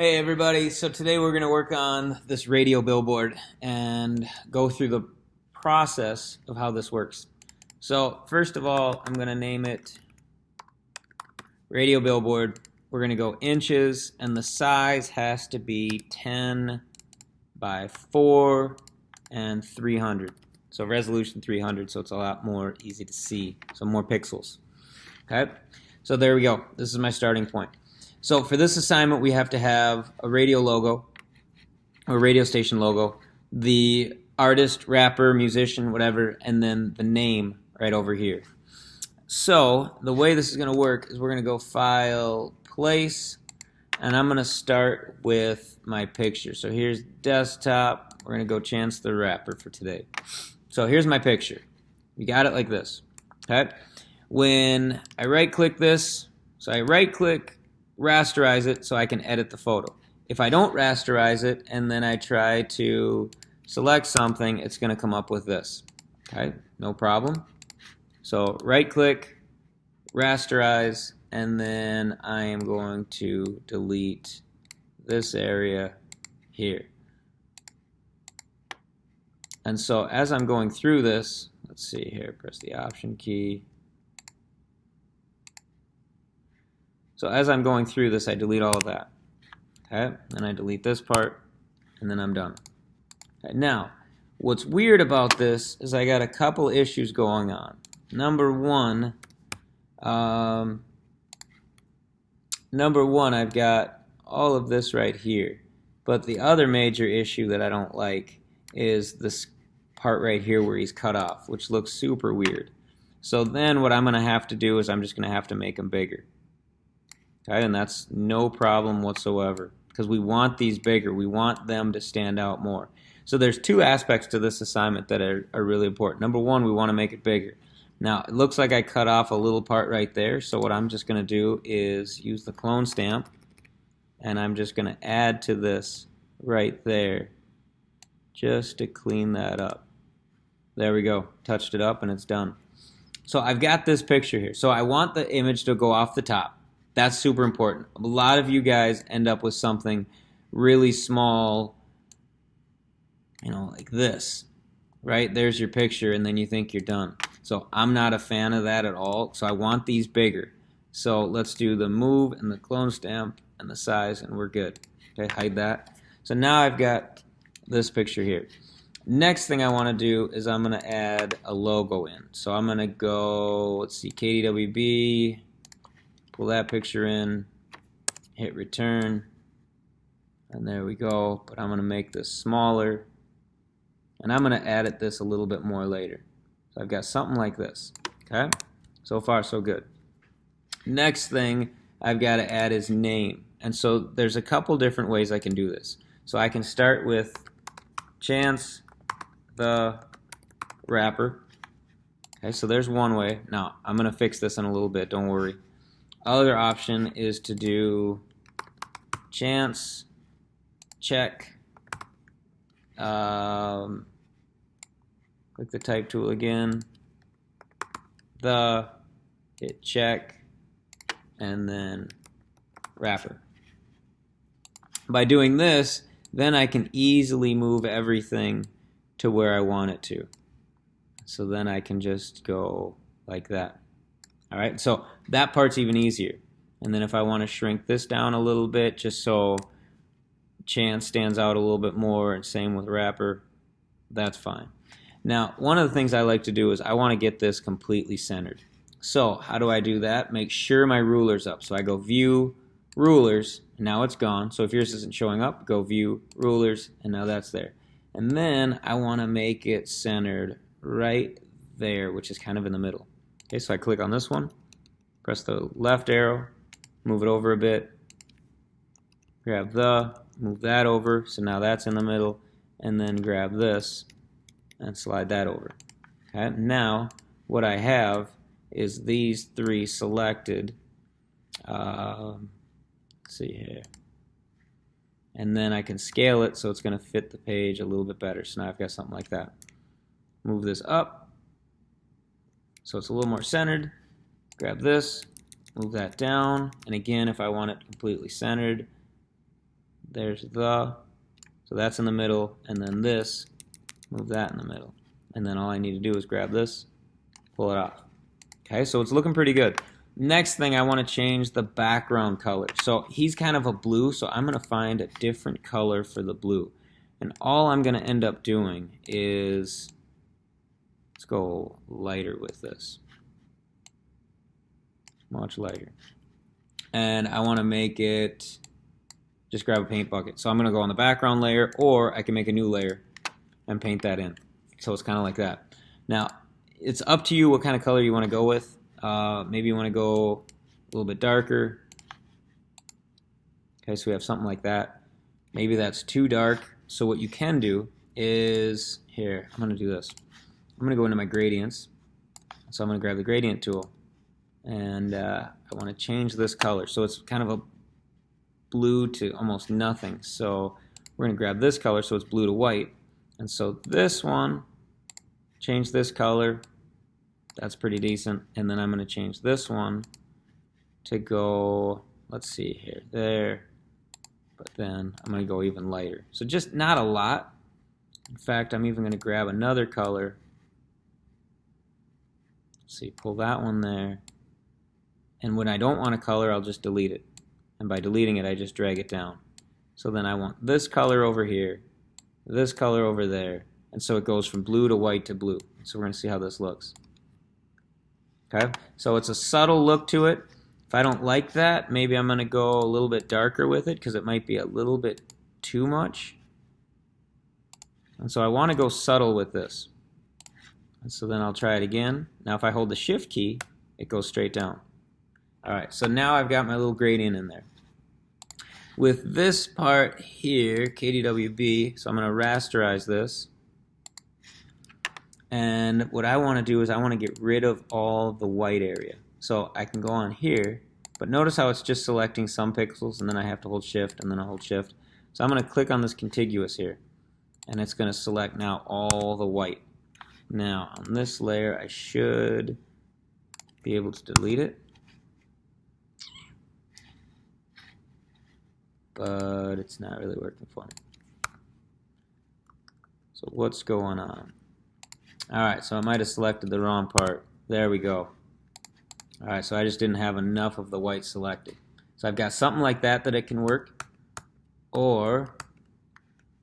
Hey everybody, so today we're going to work on this radio billboard and go through the process of how this works. So first of all, I'm going to name it radio billboard. We're going to go inches and the size has to be 10 by 4 and 300. So resolution 300, so it's a lot more easy to see, so more pixels. Okay, so there we go. This is my starting point. So for this assignment, we have to have a radio logo, or radio station logo, the artist, rapper, musician, whatever, and then the name right over here. So the way this is going to work is we're going to go File, Place, and I'm going to start with my picture. So here's desktop. We're going to go Chance the Rapper for today. So here's my picture. You got it like this. Okay. When I right-click this, so I right-click, rasterize it so I can edit the photo. If I don't rasterize it and then I try to select something, it's going to come up with this. Okay, no problem. So right-click, rasterize, and then I am going to delete this area here. And so as I'm going through this, let's see here, press the Option key. So as I'm going through this, I delete all of that. Okay, then I delete this part, and then I'm done. Okay, now, what's weird about this is I got a couple issues going on. Number one, I've got all of this right here. But the other major issue that I don't like is this part right here where he's cut off, which looks super weird. So then what I'm going to have to do is I'm just going to have to make them bigger. Okay, and that's no problem whatsoever because we want these bigger. We want them to stand out more. So there's two aspects to this assignment that are really important. Number one, we want to make it bigger. Now, it looks like I cut off a little part right there, so what I'm just going to do is use the clone stamp, and I'm just going to add to this right there just to clean that up. There we go. Touched it up, and it's done. So I've got this picture here. So I want the image to go off the top. That's super important. A lot of you guys end up with something really small, like this, right? There's your picture, and then you think you're done. So I'm not a fan of that at all, so I want these bigger. So let's do the move and the clone stamp and the size, and we're good. Okay, hide that. So now I've got this picture here. Next thing I want to do is I'm going to add a logo in. So I'm going to go, let's see, KDWB. Pull that picture in, hit return, and there we go. But I'm going to make this smaller, and I'm going to edit this a little bit more later. So I've got something like this. Okay, so far so good. Next thing I've got to add is name, and so there's a couple different ways I can do this. So I can start with Chance the Rapper. Okay, so there's one way. Now I'm going to fix this in a little bit. Don't worry. Other option is to do Chance, check, click the type tool again, hit check, and then Rapper. By doing this, then I can easily move everything to where I want it to. So then I can just go like that. All right, so that part's even easier. And then if I want to shrink this down a little bit just so Chance stands out a little bit more, and same with Rapper, that's fine. Now, one of the things I like to do is I want to get this completely centered. So how do I do that? Make sure my ruler's up. So I go View, Rulers, and now it's gone. So if yours isn't showing up, go View, Rulers, and now that's there. And then I want to make it centered right there, which is kind of in the middle. Okay, so I click on this one, press the left arrow, move it over a bit, grab move that over, so now that's in the middle, and then grab this and slide that over. Okay, now what I have is these three selected. Let's see here. And then I can scale it so it's going to fit the page a little bit better. So now I've got something like that. Move this up so it's a little more centered. Grab this, move that down, and again, if I want it completely centered, there's the, so that's in the middle, and then this, move that in the middle. And then all I need to do is grab this, pull it off. Okay, so it's looking pretty good. Next thing, I want to change the background color. So he's kind of a blue, so I'm going to find a different color for the blue. And all I'm going to end up doing is, let's go lighter with this. Much lighter. And I want to make it, just grab a paint bucket. So I'm going to go on the background layer, or I can make a new layer and paint that in. So it's kind of like that. Now, it's up to you what kind of color you want to go with. Maybe you want to go a little bit darker. Okay, so we have something like that. Maybe that's too dark. So what you can do is, here, I'm going to do this. I'm going to go into my gradients. So I'm going to grab the gradient tool. And I want to change this color. So it's kind of a blue to almost nothing. So we're going to grab this color so it's blue to white. And so this one, change this color. That's pretty decent. And then I'm going to change this one to go, let's see here, there. But then I'm going to go even lighter. So just not a lot. In fact, I'm even going to grab another color. Let's see, pull that one there. And when I don't want a color, I'll just delete it. And by deleting it, I just drag it down. So then I want this color over here, this color over there. And so it goes from blue to white to blue. So we're going to see how this looks. Okay, so it's a subtle look to it. If I don't like that, maybe I'm going to go a little bit darker with it because it might be a little bit too much. And so I want to go subtle with this. And so then I'll try it again. Now if I hold the Shift key, it goes straight down. Alright, so now I've got my little gradient in there. With this part here, KDWB, so I'm going to rasterize this. And what I want to do is I want to get rid of all the white area. So I can go on here, but notice how it's just selecting some pixels, and then I have to hold Shift, and then I hold Shift. So I'm going to click on this contiguous here, and it's going to select now all the white. Now on this layer, I should be able to delete it. But it's not really working for me. So what's going on? Alright, so I might have selected the wrong part. There we go. Alright, so I just didn't have enough of the white selected. So I've got something like that that it can work. Or,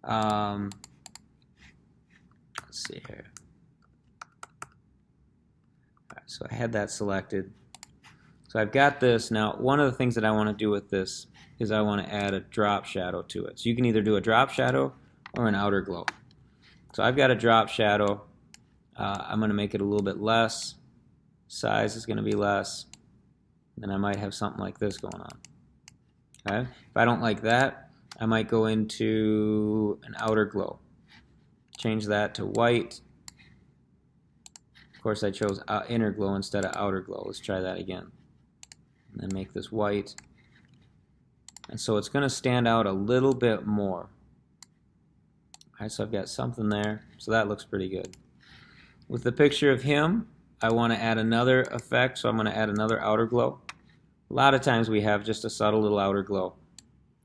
let's see here. Alright, so I had that selected. So I've got this. Now, one of the things that I want to do with this is I want to add a drop shadow to it. So you can either do a drop shadow or an outer glow. So I've got a drop shadow. I'm going to make it a little bit less. Size is going to be less. Then I might have something like this going on. Okay. If I don't like that, I might go into an outer glow. Change that to white. Of course, I chose inner glow instead of outer glow. Let's try that again. And then make this white. And so it's going to stand out a little bit more. Alright, so I've got something there. So that looks pretty good. With the picture of him, I want to add another effect. So I'm going to add another outer glow. A lot of times we have just a subtle little outer glow.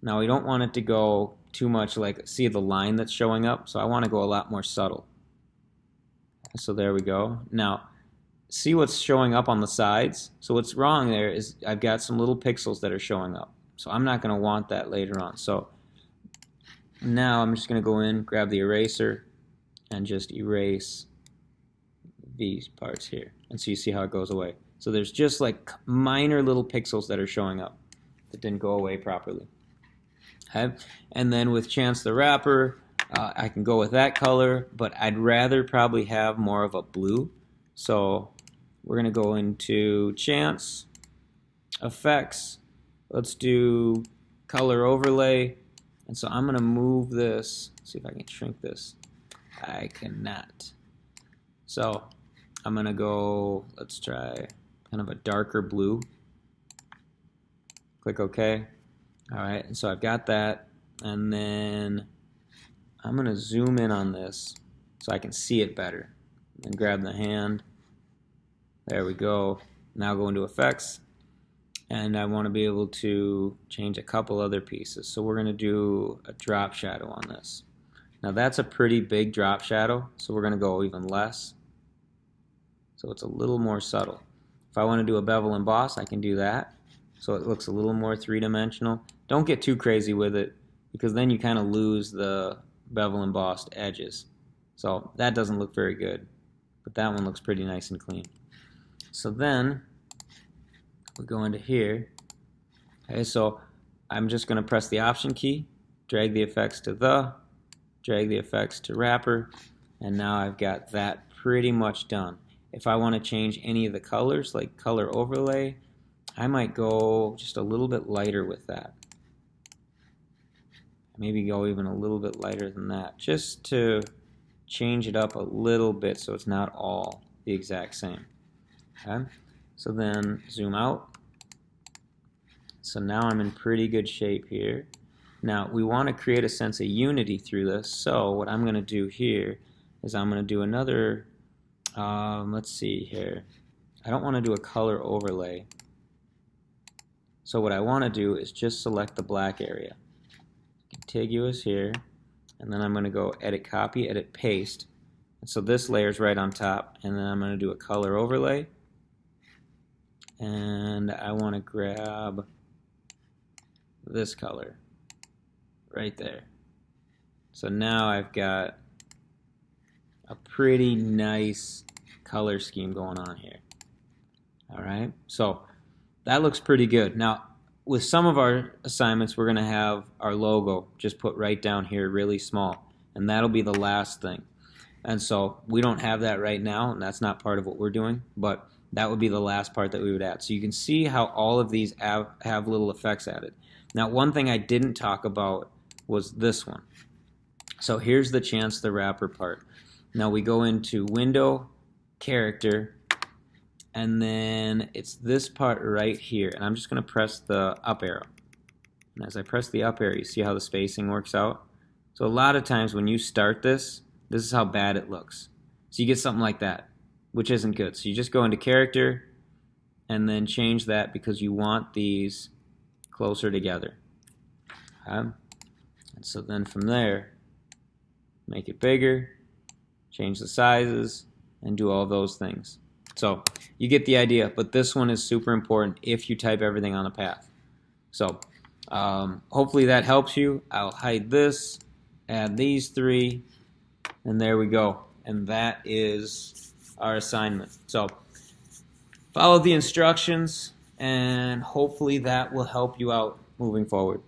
Now we don't want it to go too much like, see the line that's showing up? So I want to go a lot more subtle. So there we go. Now, see what's showing up on the sides? So what's wrong there is I've got some little pixels that are showing up. So I'm not going to want that later on. So now I'm just going to go in, grab the eraser, and just erase these parts here. And so you see how it goes away. So there's just like minor little pixels that are showing up that didn't go away properly. Okay? And then with Chance the Rapper, I can go with that color, but I'd rather probably have more of a blue. So we're going to go into Chance, Effects. Let's do Color Overlay. And so I'm going to move this. See if I can shrink this. I cannot. So I'm going to go, let's try kind of a darker blue. Click OK. All right, and so I've got that. And then I'm going to zoom in on this so I can see it better. And grab the hand. There we go. Now go into Effects. and I want to be able to change a couple other pieces. So we're going to do a drop shadow on this. Now that's a pretty big drop shadow, so we're going to go even less. So it's a little more subtle. If I want to do a bevel emboss, I can do that. So it looks a little more three-dimensional. Don't get too crazy with it, because then you kind of lose the bevel embossed edges. So that doesn't look very good, but that one looks pretty nice and clean. So then we go into here. Okay, so I'm just going to press the Option key, drag the effects to drag the effects to wrapper, and now I've got that pretty much done. If I want to change any of the colors, like color overlay, I might go just a little bit lighter with that. Maybe go even a little bit lighter than that, just to change it up a little bit so it's not all the exact same. Okay? So then zoom out. So now I'm in pretty good shape here. Now we want to create a sense of unity through this, so what I'm going to do here is I'm going to do another, let's see here. I don't want to do a color overlay. So what I want to do is just select the black area. Contiguous here, and then I'm going to go edit copy, edit paste. And so this layer is right on top, and then I'm going to do a color overlay. And I want to grab this color right there. So now I've got a pretty nice color scheme going on here. Alright, so that looks pretty good. Now with some of our assignments we're going to have our logo just put right down here really small, and that'll be the last thing. And so we don't have that right now, and that's not part of what we're doing, but that would be the last part that we would add. So you can see how all of these have little effects added. Now one thing I didn't talk about was this one. So here's the chance the wrapper part. Now we go into Window, Character, and then it's this part right here, and I'm just going to press the up arrow. And as I press the up arrow, you see how the spacing works out? So a lot of times when you start this is how bad it looks. So you get something like that, which isn't good. So you just go into Character and then change that because you want these closer together. Okay? And so then from there, make it bigger, change the sizes, and do all those things. So you get the idea, but this one is super important if you type everything on a path. So hopefully that helps you. I'll hide this, add these three, and there we go. And that is our assignment. So follow the instructions, and hopefully that will help you out moving forward.